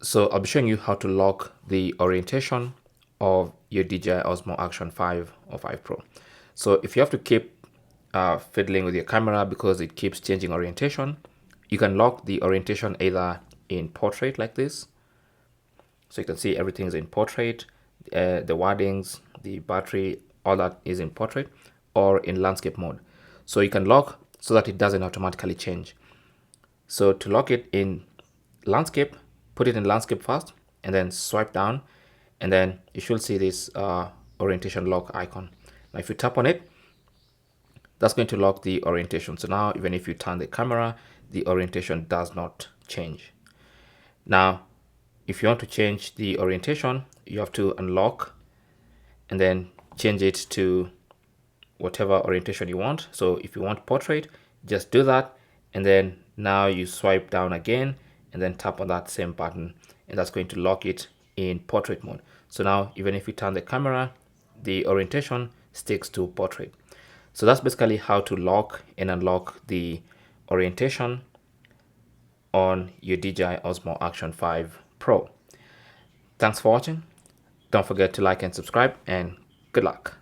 So I'll be showing you how to lock the orientation of your DJI Osmo Action 5 or 5 Pro. So if you have to keep fiddling with your camera because it keeps changing orientation, you can lock the orientation either in portrait like this. So you can see everything is in portrait, the wordings, the battery, all that is in portrait, or in landscape mode. So you can lock so that it doesn't automatically change. So to lock it in landscape, put it in landscape first and then swipe down, and then you should see this orientation lock icon. Now if you tap on it, that's going to lock the orientation. So now even if you turn the camera, the orientation does not change. Now if you want to change the orientation, you have to unlock and then change it to whatever orientation you want. So if you want portrait, just do that, and then now you swipe down again and then tap on that same button, and that's going to lock it in portrait mode. So now even if you turn the camera, the orientation sticks to portrait. So that's basically how to lock and unlock the orientation on your DJI Osmo Action 5 Pro. Thanks for watching. Don't forget to like and subscribe, and good luck.